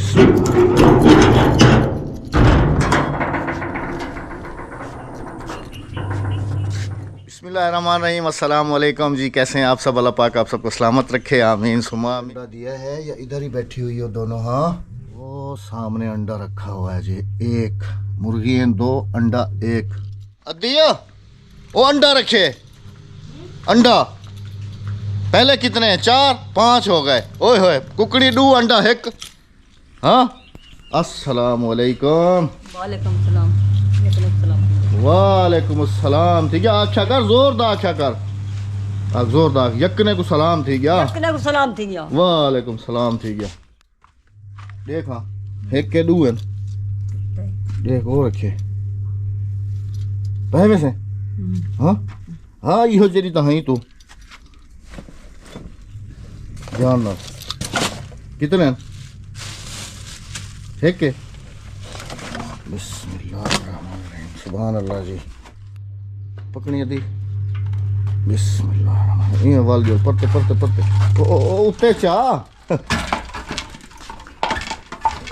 बिस्मिल्लाहिर्रहमानिर्रहीम। अस्सलाम वालेकुम जी, कैसे हैं आप सब? अल्लाह पाक आप सबको सलामत रखे, आमीन सुमा आमीन। दिया है या इधर ही बैठी हुई हो दोनों? हाँ, वो सामने अंडा रखा हुआ है जी। एक मुर्गी है, दो अंडा एक दिया। वो अंडा रखे, अंडा पहले कितने हैं? 4 5 हो गए। ओए होए, कुकड़ी दू अंडा एक। हाँ, अस्सलाम वालेकुम। वालेकुम सलाम। वालेकुम अस्सलाम। ठीक है, अच्छा कर, जोरदार अच्छा कर, जोरदार। यकने को सलाम थी गया, यकने को सलाम थी गया। वालेकुम सलाम थी गया। देखा एक के दू है, देख वो रखे पहले से। हाँ हाँ, यो जरी तो ही तू ध्यान रख। कितने हैं? एक के। बिस्मिल्लाहिर्रहमानिर्रहीम, सुभान अल्लाह जी। पकड़िए दी, बिस्मिल्लाहिर्रहमानिर्रहीम। ये वाल जो पड़ते पड़ते पड़ते ओ उठे चा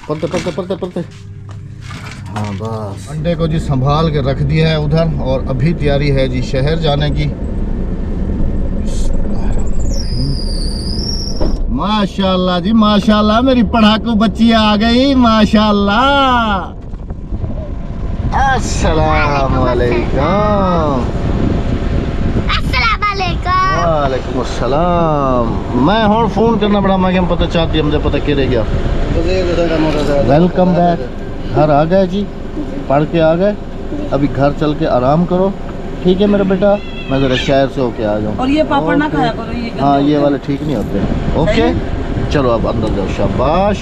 पड़ते पड़ते पड़ते पड़ते। हाँ बस, अंडे को जी संभाल के रख दिया है उधर, और अभी तैयारी है जी शहर जाने की। माशाल्लाह जी माशाल्लाह, मेरी पढ़ाकू बच्ची आ गई माशाल्लाह। अस्सलाम वालेकुम। वालेकुम अस्सलाम। मैं हूँ फोन करना बड़ा मैं पता चाहती, मुझे पता के रह गया। Welcome back. घर आ गए जी, पढ़ के आ गए। अभी घर चल के आराम करो, ठीक है मेरा बेटा? मैं जरा शहर से होके आ जाऊँ। और ये पापड़ ना खाया करो, ये हाँ, ये वाले ठीक नहीं होते। ओके चलो अब अंदर जाओ, शाबाश।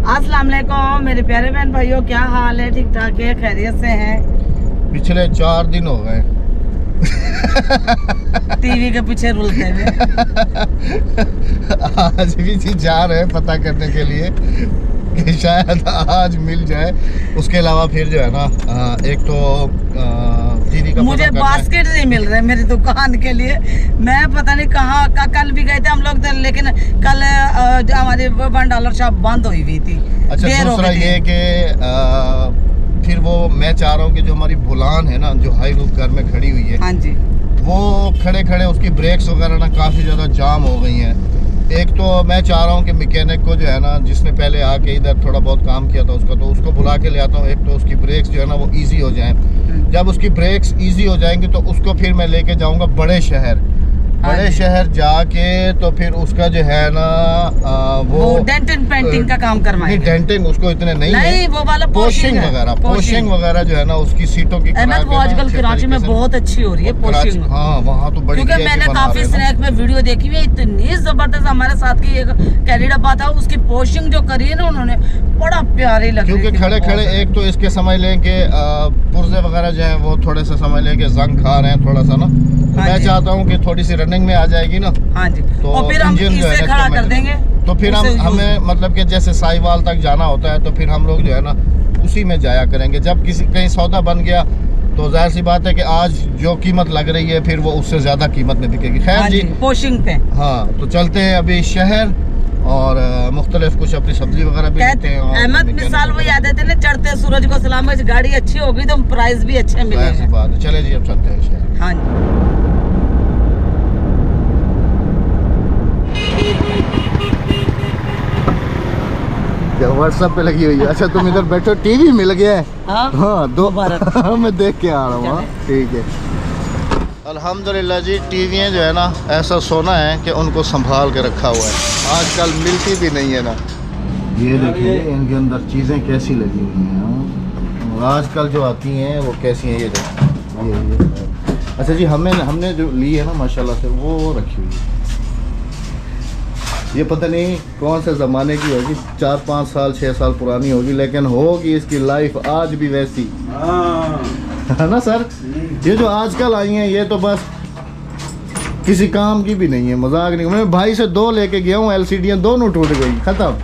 अस्सलाम वालेकुम मेरे प्यारे बहन भाइयों, क्या हाल है? ठीक ठाक है, खैरियत से हैं? पिछले 4 दिन हो गए टीवी के पीछे रुलते हुए। आज भी जी जा रहे हैं पता करने के लिए कि शायद आज मिल जाए। उसके अलावा फिर जो है ना, एक तो टीवी का मुझे बास्केट नहीं मिल रहे मेरी दुकान के लिए। मैं पता नहीं कहाँ का, कल भी गए थे हम लोग, लेकिन कल हमारी $1 शॉप बंद हुई थी। अच्छा, दूसरा ये कि फिर वो मैं चाह रहा हूँ कि जो हमारी बुलान है ना, जो हाई रूफ घर में खड़ी हुई है, हाँ जी, वो खड़े खड़े उसकी ब्रेक्स वगैरह ना काफ़ी ज़्यादा जाम हो गई हैं। एक तो मैं चाह रहा हूँ कि मैकेनिक को जो है ना, जिसने पहले आके इधर थोड़ा बहुत काम किया था उसका, तो उसको बुला के ले आता हूँ। एक तो उसकी ब्रेक्स जो है ना वो इजी हो जाएं। जब उसकी ब्रेक्स इजी हो जाएंगी तो उसको फिर मैं लेके जाऊँगा बड़े शहर। बड़े शहर जाके तो फिर उसका जो है ना वो डेंटिंग पेंटिंग का काम करवाएंगे। डेंटिंग उसको इतने नहीं है, वो वाला पोशिंग वगैरह, पोशिंग वगैरह जो है ना उसकी सीटों की। वो आजकल कराची में बहुत अच्छी हो रही है पोशिंग। हाँ, वहाँ तो बड़ी, क्योंकि मैंने काफी स्नैक में वीडियो देखी हुई है, इतनी जबरदस्त। हमारे साथ की एक कैनेडा बात है, उसकी पोशिंग जो करी है ना उन्होंने, बड़ा प्यारी लगी। क्योंकि खड़े खड़े एक तो इसके समझ लें कि पुर्जे वगैरह जो है वो थोड़े से समझ लें कि जंग खा रहे हैं थोड़ा सा ना। मैं चाहता हूँ कि थोड़ी सी रनिंग में आ जाएगी ना। हाँ जी, तो और फिर हम इसे खड़ा कर देंगे। तो फिर हमें मतलब कि जैसे साहिवाल तक जाना होता है तो फिर हम लोग जो है ना उसी में जाया करेंगे। जब किसी कहीं सौदा बन गया तो जाहिर सी बात है कि आज जो कीमत लग रही है फिर वो उससे ज्यादा कीमत में बिकेगी। खैर जी, पोशिंग पे। हाँ, तो चलते हैं अभी शहर, और मुख्तलिफ कुछ अपनी सब्जी वगैरह भी लेते हैं। अहमद मिसाल वो याद आते ना, चढ़ते सूरज को सलाम। गाड़ी अच्छी होगी तो प्राइस भी अच्छे मिलेंगे। बात है। चले जी अब चलते हैं शहर। हाँ जी, व्हाट्सएप पे लगी हुई है। अच्छा, तुम इधर बैठो, टीवी मिल गया है। हाँ, 2 मैं देख के आ रहा हूँ। ठीक है, अल्हम्दुलिल्लाह जी। टीवियाँ जो है ना ऐसा सोना है कि उनको संभाल के रखा हुआ है, आजकल मिलती भी नहीं है ना। ये देखिए इनके अंदर चीज़ें कैसी लगी हुई हैं, और आजकल जो आती हैं वो कैसी हैं। ये देखिए ये। अच्छा जी, हमने जो ली है ना माशाल्लाह से, वो रखी हुई है। ये पता नहीं कौन से ज़माने की होगी, 4 5 साल 6 साल पुरानी होगी, लेकिन होगी इसकी लाइफ आज भी वैसी है ना सर। ये जो आजकल आई हैं ये तो बस किसी काम की भी नहीं है, मजाक नहीं। मैं भाई से 2 लेके गया हूँ, LCD दोनों टूट गई, खत्म।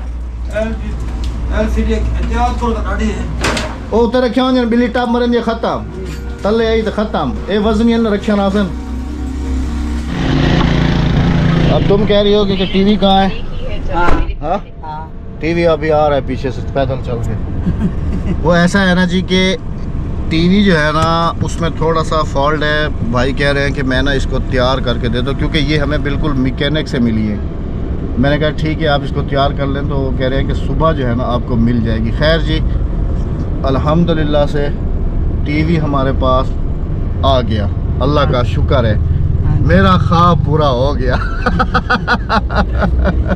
ओ उतर रखा बिल्ली टाप मरन ये खत्म, तले आई तो खत्म। ए वजन रखा नासन। अब तुम कह रही हो कि टीवी कहाँ है? हाँ, टीवी अभी आ रहा है पीछे से पैदल चल के। वो ऐसा है ना जी कि टीवी जो है ना उसमें थोड़ा सा फॉल्ट है। भाई कह रहे हैं कि मैं ना इसको तैयार करके दे दो, क्योंकि ये हमें बिल्कुल मैकेनिक से मिली है। मैंने कहा ठीक है आप इसको तैयार कर लें, तो वो कह रहे हैं कि सुबह जो है ना आपको मिल जाएगी। खैर जी अल्हम्दुलिल्लाह से टीवी हमारे पास आ गया, अल्लाह का शुक्र है, मेरा ख्वाब पूरा हो गया।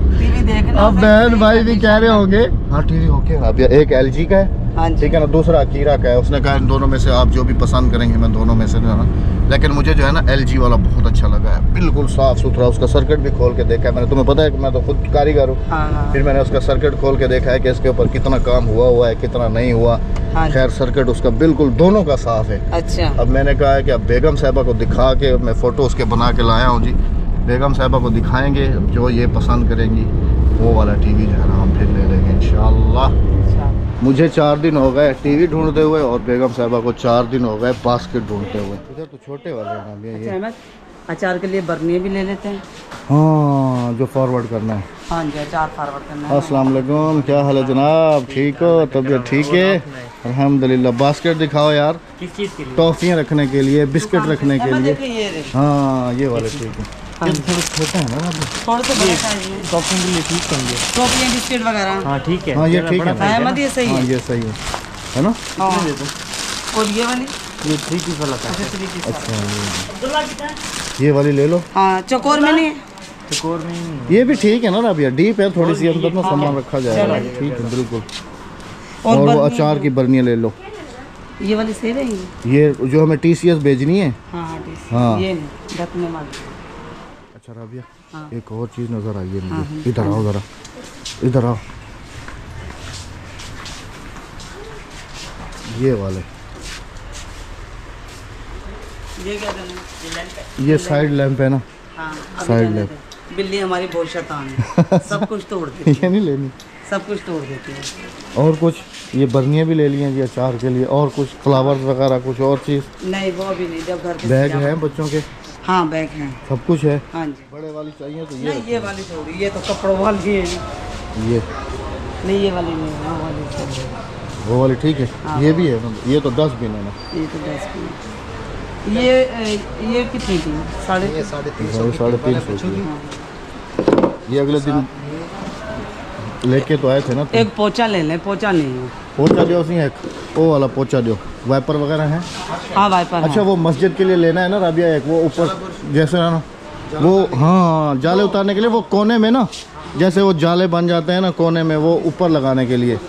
टीवी देखना। अब बहन भाई भी कह रहे होंगे हाँ टीवी ओके। अब एक LG का है, हाँ जी। ठीक है ना, दूसरा अकीरा का है। उसने कहा इन दोनों में से आप जो भी पसंद करेंगे मैं दोनों में से जो है ना, लेकिन मुझे जो है ना LG वाला बहुत अच्छा लगा है, बिल्कुल साफ़ सुथरा। उसका सर्किट भी खोल के देखा है मैंने, तुम्हें पता है कि मैं तो खुद कारीगर हूँ। हाँ। फिर मैंने उसका सर्किट खोल के देखा है कि इसके ऊपर कितना काम हुआ है कितना नहीं हुआ। हाँ। खैर सर्किट उसका बिल्कुल दोनों का साफ़ है। अच्छा। अब मैंने कहा है कि अब बेगम साहिबा को दिखा के, मैं फ़ोटो उसके बना के लाया हूँ जी, बेगम साहिबा को दिखाएंगे, जो ये पसंद करेंगी वो वाला टीवी जो है ना हम फिर ले लेंगे इंशाल्लाह। मुझे 4 दिन हो गए टीवी ढूंढते हुए और बेगम साहिबा को 4 दिन हो गए बास्केट ढूंढते हुए। इधर तो छोटे वाले हैं ना ये। अहमद अचार के लिए बर्नियाँ भी ले लेते हैं। हाँ जो फॉरवर्ड करना है। हाँ जी अचार फॉरवर्ड करना है। अस्सलाम वालेकुम, क्या हाल है जनाब, ठीक हो? तबीयत ठीक है अल्हम्दुलिल्लाह। बास्केट दिखाओ यार, किस चीज़ के लिए? टॉफ़ियाँ रखने के लिए, बिस्किट रखने के लिए। ये रहे। हाँ ये वाले ठीक है। ये थोड़े छोटे हैं ना, थोड़े से बड़े साइज में टॉपिंग के लिए ठीक होंगे। टॉफियाँ बिस्किट वगैरह। हाँ ठीक है। हाँ ये ठीक है। अहमद ये सही हाँ है। ये सही है ना। हाँ। और ये वाली ये 3 पीस वाला था। अच्छा 3 पीस। अच्छा ये वाली ले लो। हाँ चकोर में नहीं है। चकोर में ही नहीं। ये भी ठीक है ना भैया, डीप है थोड़ी सी, अंदर ना सामान रखा जाएगा। ठीक है बिल्कुल। और वो बर्नियाँ अचार की बर्नियाँ ले लो। ये वाली सही रहेंगी। ये जो हमें TCS भेजनी है। हाँ हाँ ठीक। हाँ। ये नहीं ढकने वाली। अच्छा राबिया हाँ। एक और चीज़ नज़र आई है हाँ, मुझे। इधर आओ ज़रा, इधर आओ। ये वाले, ये क्या देना? ये साइड लैंप है ना। हाँ अभी साइड जाने लैंप। दे। बिल्ली हमारी बहुत शैतान है। सब कुछ तोड़ देती ये है। नहीं लेनी। सब कुछ तोड़ देती है। और कुछ ये बर्नियाँ भी ले ली हैं जी अचार के लिए, और कुछ फ्लावर्स वगैरह कुछ और चीज़। नहीं वो अभी नहीं, जब घर पे बैग सजावट- हैं बच्चों के, हाँ बैग हैं। सब कुछ है। हाँ जी। बड़े वाली चाहिए तो नहीं ये वाली थोड़ी, ये तो कपड़ों वाली है। ये नहीं ये वाली नहीं, वो वाली थोड़ी। वो वाली ठीक है। हाँ। ये भी है ना, ये तो 10 भी है ना। ये तो 10 की। ये कितनी थी? 350। 350 की। ये अगले दिन लेके तो आए थे ना। एक पोचा ले लें, पोचा नहीं है। पोचा दो सी एक, वो वाला पोचा दो। वाइपर वगैरह है। हाँ वाइपर। अच्छा वो मस्जिद के लिए लेना है ना राबिया, एक वो ऊपर जैसे है ना वो, हाँ जाले उतारने के लिए, वो कोने में ना, जैसे वो जाले बन जाते हैं ना कोने में, वो ऊपर लगाने के लिए।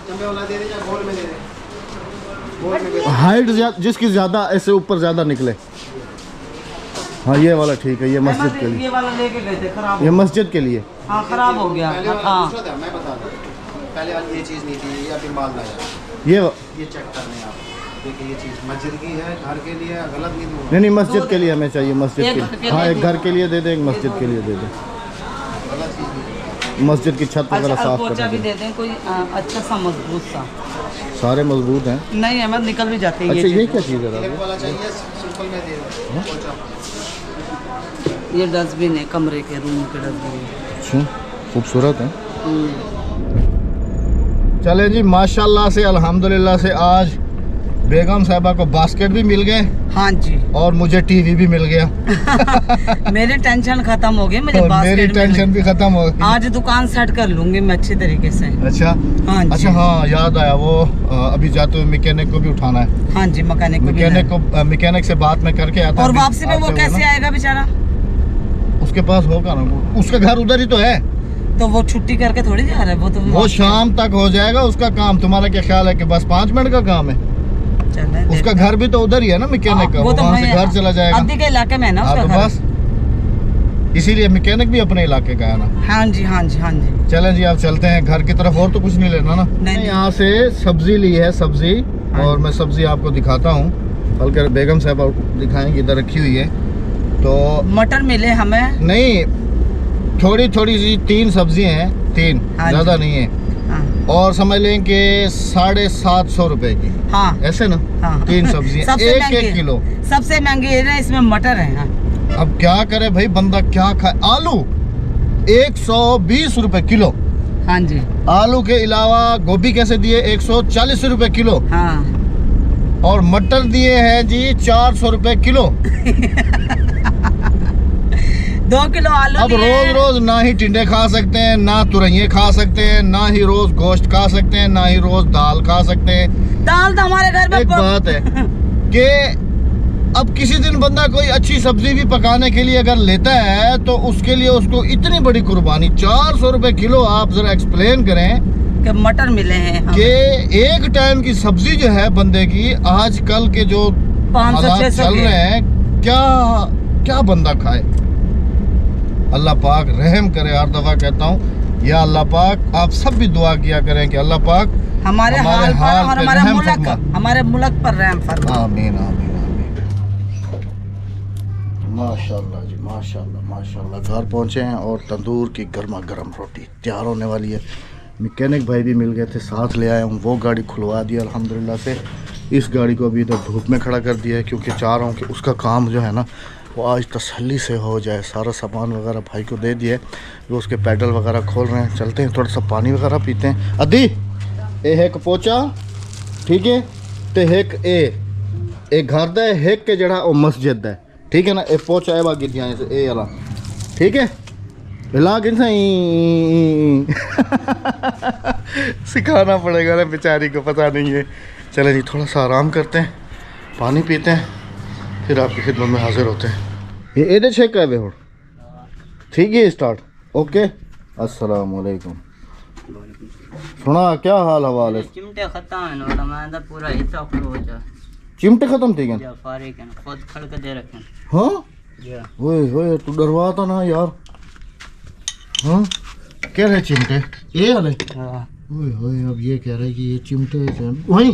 हाइट जिसकी ज़्यादा ऐसे ऊपर ज़्यादा निकले। हाँ ये वाला ठीक है, ये मस्जिद के लिए। ये वाला लेके गए थे, खराब ये हो मस्जिद के लिए। हाँ खराब हो गया। हाँ मैं बता दूं, पहले वाली ये चीज़ नहीं थी, ये अभी माल लाया। ये चेक करने आप देखिए, ये चीज़ मस्जिद की है, घर के लिए है, गलत नहीं दूंगा। नहीं मस्जिद के लिए हमें चाहिए, मस्जिद एक के घर लिए। के हाँ लिए एक घर के लिए दे दें, एक मस्जिद के लिए दे दें। गलत चीज़ नहीं। मस्जिद की छत वगैरह अच्छा साफ पोचा कर भी दें। दे दें कोई अच्छा सा मजबूत सा। सारे मजबूत हैं। नहीं अहमद निकल भी जाते हैं। अच्छा ये चीज़। क्या चीज़ है क्लिप राबिया? वाला चाहिए, सिंपल में दे दो। पोंछा। ये डस्टबिन है, कमरे के रूम के डस्टबिन। अच्छा खूबसूरत है। हम्म। चले जी माशाल्लाह से अल्हम्दुलिल्लाह से आज बेगम साहिबा को बास्केट भी मिल गए हाँ जी। और मुझे टीवी भी मिल गया। मेरी टेंशन खत्म हो गई, मुझे और बास्केट मेरी मिल टेंशन भी खत्म हो गई। गई। आज दुकान सेट कर लूंगी मैं अच्छी तरीके से। अच्छा हाँ जी। अच्छा हाँ याद आया, वो अभी जाते हुए मैकेनिक को भी उठाना है। हाँ जी मैकेनिक को भी मैकेनिक से बात मैं करके आता और हूँ। वापसी पे वो कैसे आएगा बेचारा? उसके पास होगा ना, उसका घर उधर ही तो है। तो वो छुट्टी करके थोड़ी जा रहा है, वो तो वो शाम तक हो जाएगा उसका काम। तुम्हारा क्या ख्याल है कि बस 5 मिनट का काम है? चल रहा है, उसका घर भी तो उधर ही है ना मैकेनिक का, वो तो वहाँ से घर चला जाएगा। अद्दी के इलाके में है ना हाँ उसका तो घर। बस इसीलिए मैकेनिक भी अपने इलाके का है ना। हाँ जी हाँ जी हाँ जी। चलें जी आप चलते हैं घर की तरफ, और तो कुछ नहीं लेना ना। नहीं। यहाँ से सब्जी ली है, सब्जी, हाँ। और मैं सब्जी आपको दिखाता हूँ, बल्कि बेगम साहब दिखाएंगे, इधर रखी हुई है। तो मटर मिले हमें। नहीं थोड़ी थोड़ी सी 3 सब्जी हैं, 3 हाँ ज़्यादा जी। नहीं है, हाँ। और समझ लें कि 750 रुपए की, हाँ ऐसे ना। हाँ। 3 सब्जियाँ सबसे 1-1 महंगी। किलो। सबसे महंगी है ना, इसमें मटर है। हाँ। अब क्या करे भाई, बंदा क्या खाए। आलू 120 रुपए किलो, हाँ जी। आलू के अलावा गोभी कैसे दिए 140 रुपए किलो। हाँ। और मटर दिए हैं जी 400 रुपए किलो। 2 किलो आलू। अब रोज रोज ना ही टिंडे खा सकते हैं, ना तुरैये खा सकते हैं, ना ही रोज गोश्त खा सकते हैं, ना ही रोज दाल खा सकते हैं। दाल तो हमारे घर में एक बात है कि अब किसी दिन बंदा कोई अच्छी सब्जी भी पकाने के लिए अगर लेता है तो उसके लिए उसको इतनी बड़ी कुर्बानी 400 रुपए किलो। आप जरा एक्सप्लेन करें कि मटर मिले हैं कि एक टाइम की सब्जी जो है बंदे की आजकल के जो 500 हालात 600 चल रहे हैं, क्या क्या बंदा खाए। अल्लाह पाक रहम करे। हर दफा कहता हूँ या अल्लाह पाक आप सब भी दुआ किया करें कि अल्लाह पाक हमारे हाल पर और पे हमारे मुल्क पर रहम फरमा। आमीन आमीन आमीन। माशाल्लाह जी माशाल्लाह माशाल्लाह। घर पहुँचे हैं और तंदूर की गर्मा गर्म रोटी तैयार होने वाली है। मैकेनिक भाई भी मिल गए थे, साथ ले आया हूँ। वो गाड़ी खुलवा दी अल्हम्दुलिल्लाह से। इस गाड़ी को अभी इधर धूप में खड़ा कर दिया है क्योंकि चाह रहा हूँ कि उसका काम जो है ना वो आज तसल्ली से हो जाए। सारा सामान वगैरह भाई को दे दिया है, वो उसके पैडल वगैरह खोल रहे हैं। चलते हैं थोड़ा सा पानी वगैरह पीते हैं। अदी ए हेक पोचा ठीक है तो हेक एक घर दा हेक के जड़ा मस्जिद है ठीक है ना। ए पोचा है बाकी ए वाला ठीक है। हिला किन सही सिखाना पड़ेगा ना, बेचारी को पता नहीं है। चले जी थोड़ा सा आराम करते हैं, पानी पीते हैं, फिर आपकी खिदमत में हाजिर होते हैं। ये एदे चेक कर बेहोड़ ठीक है स्टार्ट ओके। अस्सलाम वालेकुम। सुना क्या हाल हवाल है? चिमटे खत्म है ना मैं तो पूरा हिस्सा हो जा। चिमटे खत्म थी क्या? फारिग है खुद खड़ के दे रखे। हाँ या ओए तू डरवाता ना यार। हाँ क्या रहे चिमटे ये वाले? हां ओए अब ये कह रहे कि ये चिमटे हैं वहीं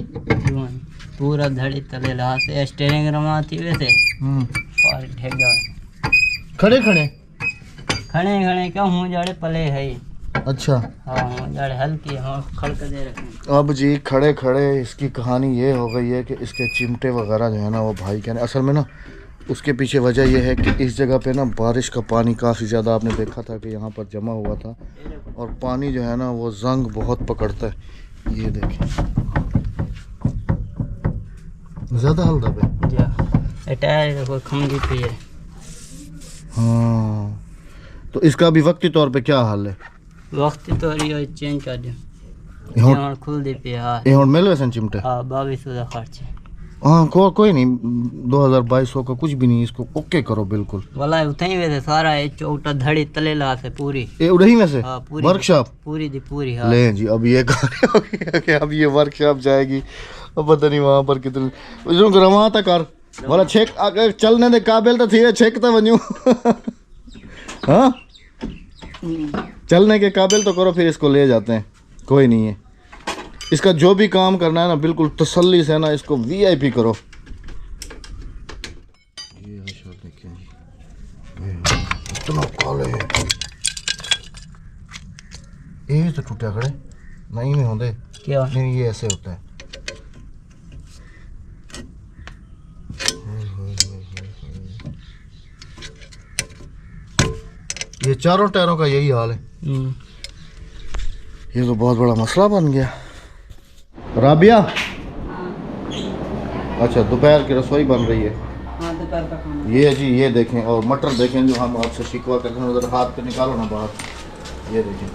पूरा धड़ी तले ला से स्टीयरिंग रमाती वैसे हाँ और ढेग गए खड़े खड़े खड़े क्या हूँ जाड़े पले है। अच्छा हाँ हूँ जाड़े हल्की हाँ खड़ के दे रखे। अब जी खड़े खड़े इसकी कहानी ये हो गई है कि इसके चिमटे वगैरह जो है ना वो भाई कहने असल में ना उसके पीछे वजह यह है कि इस जगह पे ना बारिश का पानी काफ़ी ज़्यादा आपने देखा था कि यहाँ पर जमा हुआ था और पानी जो है ना वो जंग बहुत पकड़ता है। ये देखें ज़्यादा हल्दा पे जा टायर देखो खंगी पे है। हाँ तो इसका भी वक्ती तौर पे क्या हाल है? वक्त तो रियो चेंज कर दो ये यहाँ खुल दी पे हाँ ये मिल वैसे चिमटे हाँ 2200 का खर्च है। हाँ कोई नहीं 2200 का कुछ भी नहीं, इसको ओके करो बिल्कुल। वाला उठाई वैसे सारा है चौटा धड़ी तले ला से पूरी ये उड़ही में से हाँ पूरी वर्कशॉप पूरी दी पूरी हाँ। ले जी अब ये हो गया कि अब ये वर्कशॉप जाएगी। अब पता नहीं वहाँ पर कितने जो रवा था कर वाला छेक अगर चलने दे काबिल तो थी छेक तो बनूं हाँ चलने के काबिल तो करो फिर इसको ले जाते हैं। कोई नहीं है इसका जो भी काम करना है ना बिल्कुल तसल्ली से ना इसको वीआईपी करो। ये देखिए इतना काले ये तो टूटा खड़े नहीं होते क्या नहीं ये ऐसे होता है। ये चारों टायरों का यही हाल है। ये तो बहुत बड़ा मसला बन गया। राबिया अच्छा दोपहर की रसोई बन रही है। हाँ दोपहर का खाना। ये जी ये देखें और मटर देखें जो हम आपसे शिकवा करते हैं उधर हाथ पे निकालो ना बाहर। ये देखें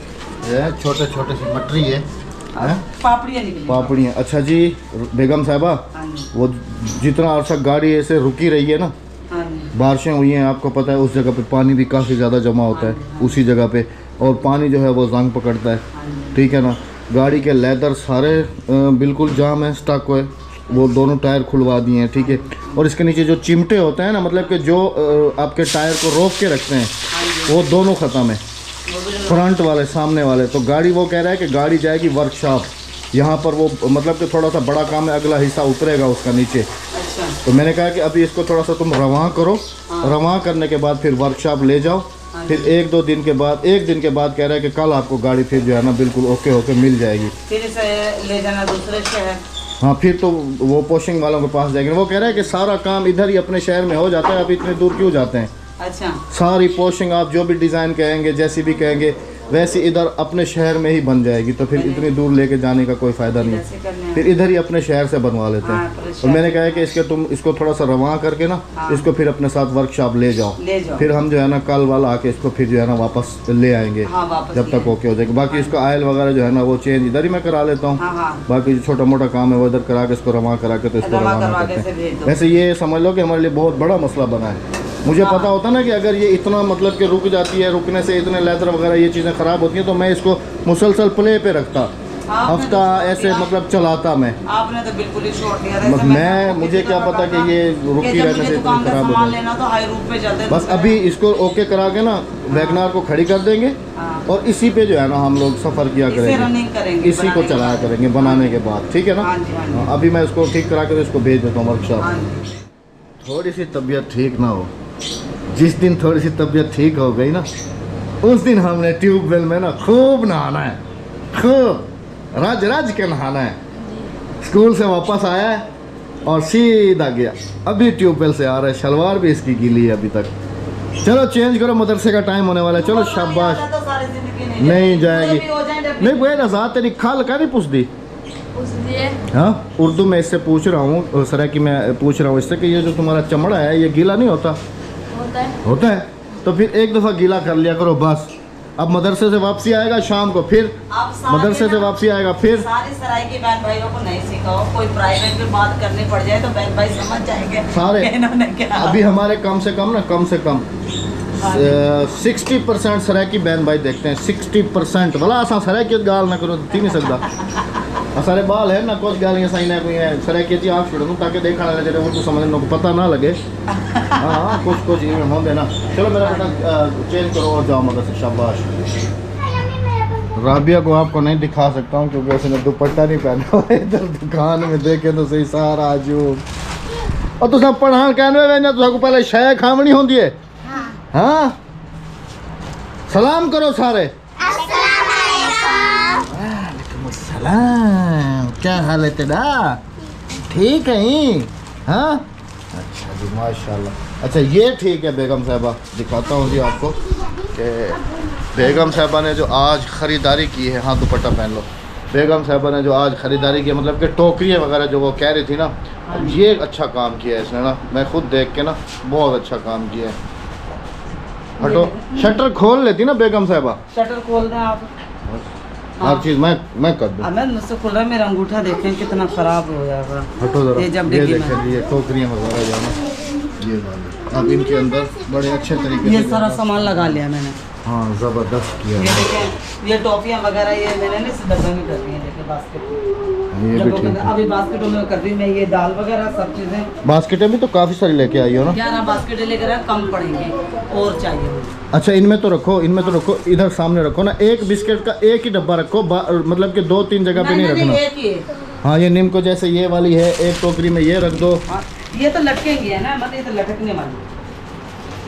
ये छोटे छोटे सी मटरी है पापड़ियाँ निकली पापड़ियाँ। अच्छा जी बेगम साहबा हाँ जी वो जितना अरसा गाड़ी ऐसे रुकी रही है ना हाँ जी बारिशें हुई हैं आपको पता है उस जगह पे पानी भी काफ़ी ज़्यादा जमा होता है उसी जगह पे और पानी जो है वो जंग पकड़ता है ठीक है ना। गाड़ी के लेदर सारे बिल्कुल जाम है स्टक हुए वो दोनों टायर खुलवा दिए हैं ठीक है। और इसके नीचे जो चिमटे होते हैं ना मतलब कि जो आपके टायर को रोक के रखते हैं वो दोनों ख़त्म है फ्रंट वाले सामने वाले। तो गाड़ी वो कह रहा है कि गाड़ी जाएगी वर्कशॉप यहाँ पर वो मतलब कि थोड़ा सा बड़ा काम है अगला हिस्सा उतरेगा उसका नीचे। तो मैंने कहा कि अभी इसको थोड़ा सा तुम रवां करो रवां करने के बाद फिर वर्कशॉप ले जाओ फिर एक दिन के बाद कह रहा है कि कल आपको गाड़ी फिर जो है ना बिल्कुल ओके होके मिल जाएगी। फिर इसे ले जाना दूसरे शहर। हाँ फिर तो वो पोशिंग वालों के पास जाएंगे। वो कह रहा है कि सारा काम इधर ही अपने शहर में हो जाता है आप इतने दूर क्यों जाते हैं। अच्छा सारी पोशिंग आप जो भी डिज़ाइन कहेंगे जैसी भी कहेंगे वैसे इधर अपने शहर में ही बन जाएगी, तो फिर इतनी दूर लेके जाने का कोई फ़ायदा नहीं जैसे करने है, हैं। फिर इधर ही अपने शहर से बनवा लेते हाँ, हैं। अपने तो शहर मैंने कहा है कि तुम इसको थोड़ा सा रवा करके ना इसको फिर अपने साथ वर्कशॉप ले जाओ, ले जाओ। फिर हम जो है ना कल वाला आके इसको फिर जो है ना वापस ले आएंगे, हाँ, वापस जब ले तक ओके हो जाएगा। बाकी इसका ऑयल वगैरह जो है ना वो चेंज इधर ही मैं करा लेता हूँ, हाँ, हाँ। बाकी जो छोटा मोटा काम है वो इधर करा के इसको रवा करा के तो इसको रवा रवाना करवा के करते से भेज हैं। दो। वैसे ये समझ लो कि हमारे लिए बहुत बड़ा मसला बना है। मुझे पता होता ना कि अगर ये इतना मतलब कि रुक जाती है, रुकने से इतने लेदर वगैरह ये चीज़ें ख़राब होती हैं, तो मैं इसको मुसलसल प्ले पे रखता, आपने हफ्ता तो ऐसे छोड़ मतलब चलाता मैं। आपने तो बिल्कुल ही छोड़ दिया था। मैं मुझे क्या पता कि ये रुकी रहने से इतना ख़राब हो सामान जाए। लेना तो हाई रूप पे चलते बस अभी इसको ओके करा के ना वैगनार को खड़ी कर देंगे हाँ। और इसी पे जो है ना हम लोग सफ़र किया इसे करेंगे, रनिंग करेंगे, इसी को बनाने के चलाया बाद। करेंगे बनाने के बाद, ठीक है ना। हाँ जी, हाँ जी। अभी मैं इसको ठीक करा के इसको भेज देता हूँ वर्कशॉप। हाँ जी। थोड़ी सी तबीयत ठीक ना हो, जिस दिन थोड़ी सी तबीयत ठीक हो गई ना उस दिन हमने ट्यूबवेल में ना खूब नहाना है, खूब रज रज के नहाना है। स्कूल से वापस आया है और सीधा गया, अभी ट्यूबवेल से आ रहा है, शलवार भी इसकी गीली है अभी तक। चलो चेंज करो, मदरसे का टाइम होने वाला है, चलो शाबाश। तो सारी जिंदगी नहीं जाएगी, भी हो जाए जब नहीं वो आज़ाद तेरी खाल का नहीं पूछ दी। हाँ उर्दू में इससे पूछ रहा हूँ, सर कि मैं पूछ रहा हूँ इससे कि ये जो तुम्हारा चमड़ा है ये गीला नहीं होता? होता है तो फिर एक दफ़ा गीला कर लिया करो बस। अब मदरसे से वापसी आएगा शाम को, फिर आप सारे मदरसे से ना- वापसी आएगा फिर। सारी सराय के बहन भाइयों को नहीं सिखाओ, कोई प्राइवेट में बात करनी पड़ जाए तो बहन भाई समझ जाएंगे सारे कि इन्होंने क्या। अभी हमारे कम से कम 60% सराकी बहन भाई देखते हैं, 60%। भला असा सराकी गाल ना करो थी नहीं सकता, सारे बाल है ना कुछ गालियाँ सही ना कोई है सराकी जी आप छोड़ दूँ ताकि देखा ना लगे उनको समझने को पता ना लगे। हाँ कुछ ये होंगे ना। चलो मेरा बेटा चेंज करो और जाओ मदद से, शाबाश। राबिया को आपको नहीं दिखा सकता हूँ क्योंकि उसने दुपट्टा नहीं पहना हुआ है। इधर दुकान में देखे तो सही सारा अजूब। और तो सब पढ़ान कहने में तो पहले शय खावनी होती है। हाँ सलाम करो सारे। वालेकुम सलाम, क्या हाल है तेरा? ठीक है ही? हाँ अच्छा जी माशाल्लाह। अच्छा ये ठीक है बेगम साहबा, दिखाता हूँ जी आपको कि बेगम साहबा ने जो आज ख़रीदारी की है। हाँ दुपट्टा पहन लो। बेगम साहबा ने जो आज ख़रीदारी की मतलब कि टोकरियाँ वगैरह जो वो कह रही थी ना, ये अच्छा काम किया है इसने ना, मैं खुद देख के ना बहुत अच्छा काम किया है। हटो, शटर खोल लेती ना बेगम साहबा। शटर खोल दें आप। हर चीज़ मैं कर दूँ। अब मैं मुझसे खुल रहा है, मेरा अंगूठा देखें कितना ख़राब हो जाएगा। हटो ये जरा, जब ये डिग्गी में- देखें ये टोकरियाँ वगैरह जाना ये वाली। अब इनके अंदर बड़े अच्छे तरीके ये से सारा सामान लगा लिया मैंने। हाँ ज़बरदस्त किया ये है। देखें, ये टॉफियाँ वगैरह ये मैंने ना इस डब्बे में कर दी है, देखिए बास्केट। ये भी डब्बों के ठीक अंदर है। अभी बास्केटों में कर दी मैं, ये दाल वगैरह सब चीज़ें। बास्केटें भी तो काफ़ी सारी लेके आई हो ना। 11 बास्केटें लेकर आए, कम पड़ेंगे और चाहिए मुझे। अच्छा इनमें तो रखो, इनमें तो रखो, इधर सामने रखो ना। एक बिस्किट का एक ही डब्बा रखो, मतलब कि 2-3 जगह पे नहीं रखना। एक ही है। हाँ ये नीम को जैसे ये वाली है, एक टोकरी में ये रख दो। हाँ, ये तो लटकेंगे है ना, मतलब ये तो लटकने वाली।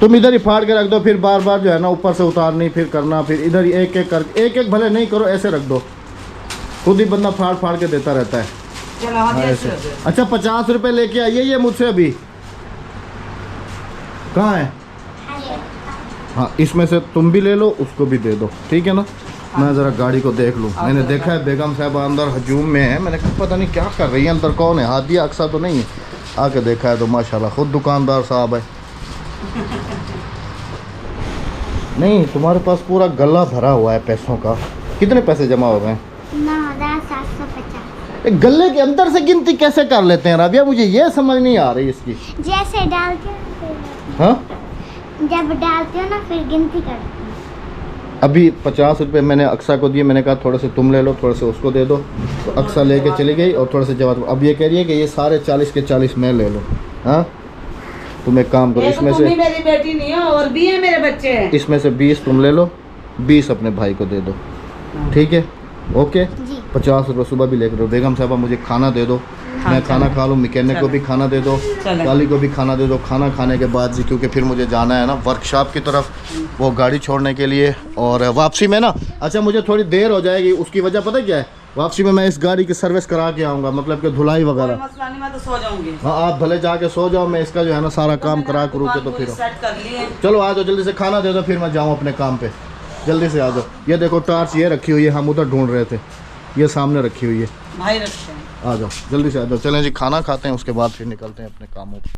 तुम इधर ही फाड़ के रख दो, फिर बार बार जो है ना ऊपर से उतारनी फिर करना, फिर इधर ही एक एक कर एक भले नहीं करो, ऐसे रख दो, खुद ही बंदा फाड़ फाड़ के देता रहता है। चलो हाँ, हाँ, ये ऐसे। ऐसे। अच्छा 50 रुपए लेके आइए ये मुझसे अभी। कहाँ है? हाँ इसमें से तुम भी ले लो, उसको भी दे दो, ठीक है ना। मैं ज़रा गाड़ी को देख लूँ। मैंने देखा है बेगम साहबा अंदर हजूम में है, मैंने कहा पता नहीं क्या कर रही है अंदर, कौन है? हादिया अक्सा तो नहीं है? आके देखा है तो माशाल्लाह खुद दुकानदार साहब है। नहीं तुम्हारे पास पूरा गला भरा हुआ है पैसों का। कितने पैसे जमा हो गए? 9,750। गले के अंदर से गिनती कैसे कर लेते हैं राबिया? मुझे ये समझ नहीं आ रही इसकी। जैसे डालते हो ना फिर हाँ जब डालते हो ना फिर गिनती करते हो। अभी 50 रुपये मैंने अक्सा को दिए, मैंने कहा थोड़े से तुम ले लो, थोड़े से उसको दे दो, तो अक्सा लेके चली गई और थोड़े से जवाब। अब ये कह रही है कि ये सारे 40 के 40 मैं ले लो। हाँ तुम एक काम करो, ये इसमें तो तुम से ही मेरी बेटी नहीं हो, और भी है मेरे बच्चे हैं। इसमें से 20 तुम ले लो, 20 अपने भाई को दे दो, ठीक है? ओके जी 50 रुपये सुबह भी लेकर दो। बेगम साहबा मुझे खाना दे दो, हाँ, मैं खाना चलो। खा लूँ, मैकेनिक को भी खाना दे दो, चलो। काली को भी खाना दे दो। खाना खाने के बाद जी क्योंकि फिर मुझे जाना है ना वर्कशॉप की तरफ, वो गाड़ी छोड़ने के लिए, और वापसी में ना अच्छा मुझे थोड़ी देर हो जाएगी। उसकी वजह पता क्या है? वापसी में मैं इस गाड़ी की सर्विस करा के आऊँगा, मतलब कि धुलाई कोई वगैरह। मसला नहीं, मैं तो सो जाऊंगी। हाँ आप भले जाके सो जाओ, मैं इसका जो है ना सारा काम करा करूँ के तो फिर सेट कर लिए। चलो आ जाओ जल्दी से, खाना दे दो फिर मैं जाऊँ अपने काम पे। जल्दी से आ जाओ। ये देखो टार्च ये रखी हुई है, हम उधर ढूंढ रहे थे, ये सामने रखी हुई है। भाई रखते हैं। आ जाओ जल्दी से आ जाओ। चलें जी खाना खाते हैं, उसके बाद फिर निकलते हैं अपने कामों पर।